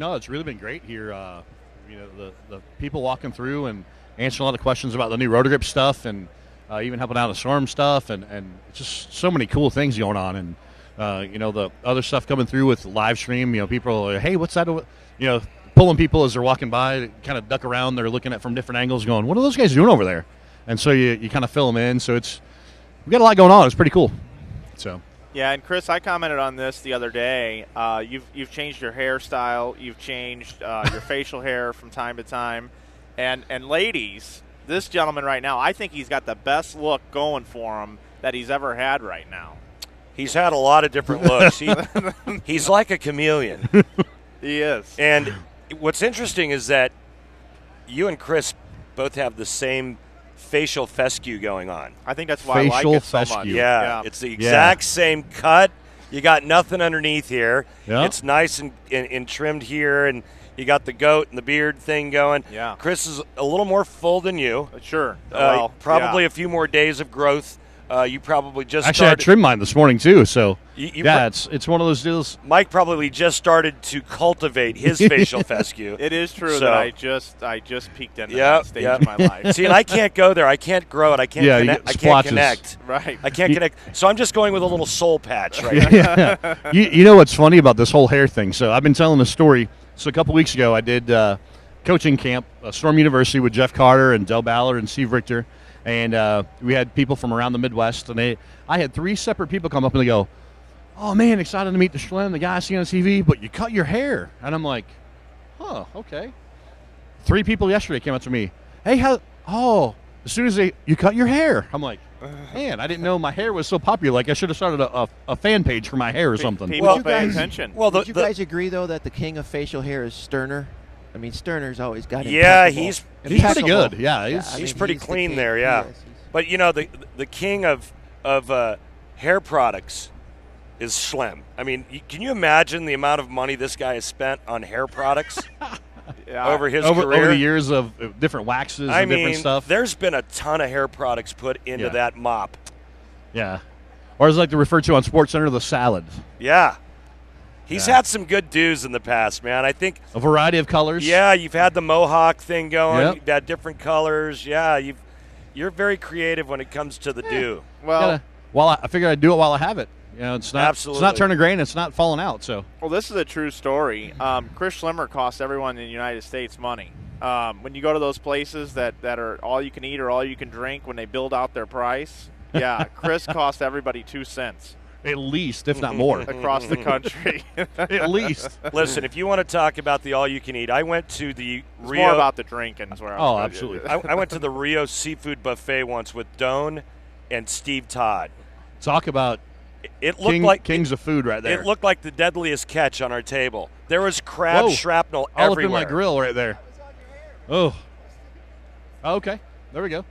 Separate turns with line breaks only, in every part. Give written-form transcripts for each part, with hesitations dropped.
No, it's really been great here. The people walking through and answering a lot of questions about the new rotor grip stuff, and even helping out the storm stuff, and it's just so many cool things going on. And the other stuff coming through with live stream. People are like, hey, what's that? Pulling people as they're walking by, kind of duck around. They're looking at from different angles, going, what are those guys doing over there? And so you kind of fill them in. So we've got a lot going on. It's pretty cool. So.
Yeah, and Chris, I commented on this the other day. You've changed your hairstyle. You've changed your facial hair from time to time. And ladies, this gentleman right now, I think he's got the best look going for him that he's ever had right now.
He's had a lot of different looks. He's like a chameleon.
He is.
And what's interesting is that you and Chris both have the same facial fescue going on.
I think that's why I like it so much.
Yeah, it's the exact same cut. You got nothing underneath here. Yep. It's nice and trimmed here, and you got the goat and the beard thing going. Yeah. Chris is a little more full than you.
Sure.
Probably a few more days of growth. You probably just
actually I trimmed mine this morning too. So
it's
one of those deals.
Mike probably just started to cultivate his facial fescue.
It is true that I just peeked into that stage of my life.
See, and I can't go there. I can't grow it. I can't connect. I can't connect.
Right.
I can't connect. So I'm just going with a little soul patch right now.
Yeah. You know what's funny about this whole hair thing? So I've been telling a story. So a couple weeks ago, I did coaching camp, Storm University, with Jeff Carter and Del Ballard and Steve Richter. And we had people from around the Midwest, and I had 3 separate people come up and they go, oh, man, excited to meet the Schlem, the guy I see on TV, but you cut your hair. And I'm like, oh, okay. 3 people yesterday came up to me, hey, as soon as you cut your hair. I'm like, man, I didn't know my hair was so popular. Like I should have started a fan page for my hair or something.
People pay attention.
Did you guys agree, though, that the king of facial hair is Sterner? I mean, Sterner's always got it.
Yeah, he's
pretty good. Yeah,
he's pretty clean there. Yeah, but the king of hair products is Schlem. I mean, can you imagine the amount of money this guy has spent on hair products over his career?
Over the years of different waxes and different stuff.
There's been a ton of hair products put into that mop.
Yeah, or as I like to refer to on SportsCenter, the salad.
Yeah. He's had some good dues in the past, man. I think
a variety of colors.
Yeah, you've had the mohawk thing going. Yep. You've had different colors. Yeah, you're very creative when it comes to the do.
Well,
I figured I'd do it while I have it. It's not
absolutely.
It's not turning gray and it's not falling out. So
this is a true story. Chris Schlemer costs everyone in the United States money. When you go to those places that are all you can eat or all you can drink, when they build out their price, Chris costs everybody 2 cents.
At least, if not more.
Across the country.
At least.
Listen, if you want to talk about the all-you-can-eat, I went to the Rio.
More about the drinking is where I was.
Absolutely.
I went to the Rio Seafood Buffet once with Doan and Steve Todd.
Talk about
it looked like
kings of food right there.
It looked like the deadliest catch on our table. There was crab shrapnel
all
everywhere.
All up in my grill right there. Oh. Okay. There we go.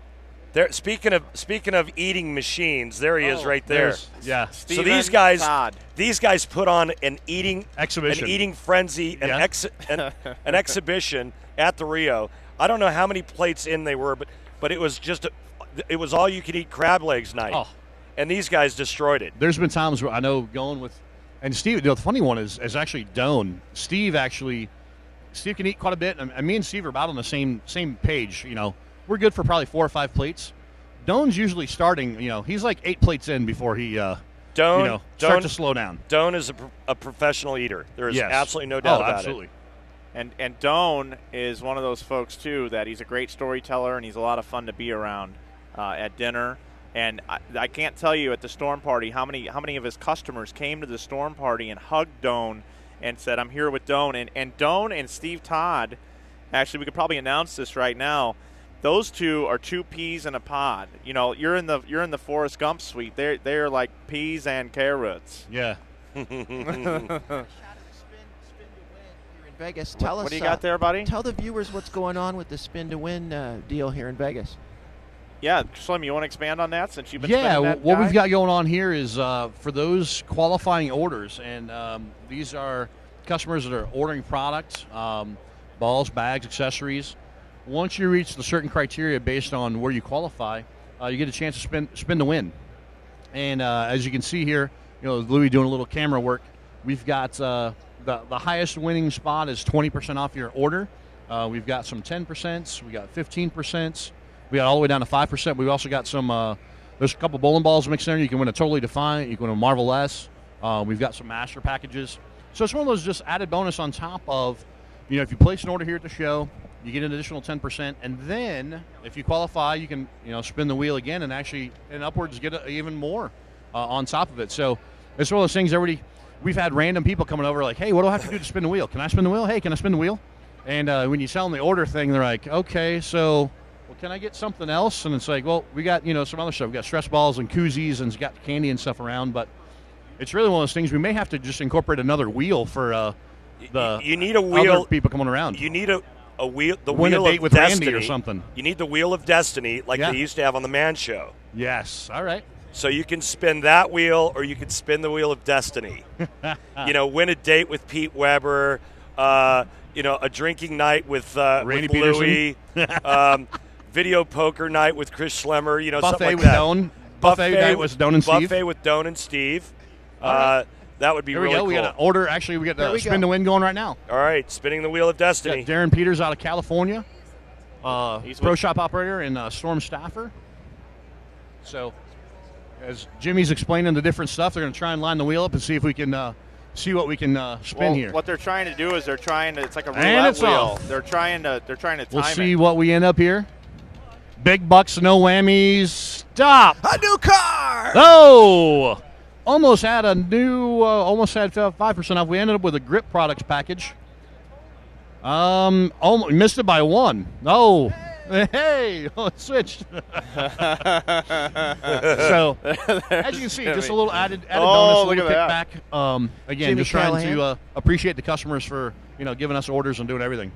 There, speaking of eating machines, there he is right there.
Yeah.
So these guys put on an eating
exhibition,
an eating frenzy, an exhibition at the Rio. I don't know how many plates in they were, but it was it was all you could eat crab legs night. Oh. And these guys destroyed it.
There's been times where I know going with, and Steve. The funny one is actually Doan. Steve can eat quite a bit, and me and Steve are about on the same page. We're good for probably 4 or 5 plates. Doan's usually starting, he's like 8 plates in before he, starts to slow down.
Doan is a professional eater. There is absolutely no doubt about
absolutely.
it.
And Doan is one of those folks, too, that he's a great storyteller and he's a lot of fun to be around at dinner. And I can't tell you at the Storm Party how many of his customers came to the Storm Party and hugged Doan and said, I'm here with Doan. And Doan and Steve Todd, actually, we could probably announce this right now, those two are 2 peas in a pod. You're in the Forrest Gump suite. They're like peas and carrots.
Yeah.
Shot of the spin to win here in Vegas.
What do you got there, buddy?
Tell the viewers what's going on with the spin to win deal here in Vegas.
Yeah, Schlem, you want to expand on that since you've been spending that
what we've got going on here is for those qualifying orders, and these are customers that are ordering products, balls, bags, accessories. Once you reach the certain criteria based on where you qualify, you get a chance to spin to win. And as you can see here, Louis doing a little camera work. We've got the highest winning spot is 20% off your order. We've got some 10%. We got 15%. We got all the way down to 5%. We've also got some. There's a couple bowling balls mixed in there. You can win a Totally Defiant. You can win a Marvel S. We've got some master packages. So it's one of those just added bonus on top of, if you place an order here at the show, you get an additional 10%, and then if you qualify, you can spin the wheel again and actually and upwards get even more on top of it. So it's one of those things. We've had random people coming over like, hey, what do I have to do to spin the wheel? Can I spin the wheel? Hey, can I spin the wheel? And when you tell them the order thing, they're like, okay, so can I get something else? And it's like, well, we got some other stuff. We got stress balls and koozies and it's got candy and stuff around, but it's really one of those things we may have to just incorporate another wheel for
you need a wheel.
Other people coming around.
You need a wheel. The
Win
wheel
a date
of
with
destiny
Randy or something.
You need the wheel of destiny, like they used to have on the Man Show.
Yes. All right.
So you can spin that wheel, or you can spin the wheel of destiny. Win a date with Pete Weber. A drinking night with
Randy
with Louie. Video poker night with Chris Schlemer. Something like
with
that.
Doan. Buffet night with Doan and Steve.
Buffet with Doan and Steve.
Right.
That would be
Here
really
we go.
cool.
We got an order. Actually, we got the spin the win going right now.
All right, spinning the wheel of destiny.
Got Darren Peters out of California, pro shop operator and storm staffer. So, as Jimmy's explaining the different stuff, they're going to try and line the wheel up and see if we can see what we can spin here.
What they're trying to do is it's like a
And
roulette
it's
wheel.
off.
They're trying to time
We'll
it.
see what we end up here. Big bucks, no whammies. Stop.
A new car.
Oh. Almost had 5% off. We ended up with a grip products package. Almost missed it by one. Oh, hey, it switched. So, as you can see, just a little added bonus, a little kickback. Again,
Jimmy
just trying
Callahan.
to appreciate the customers for giving us orders and doing everything.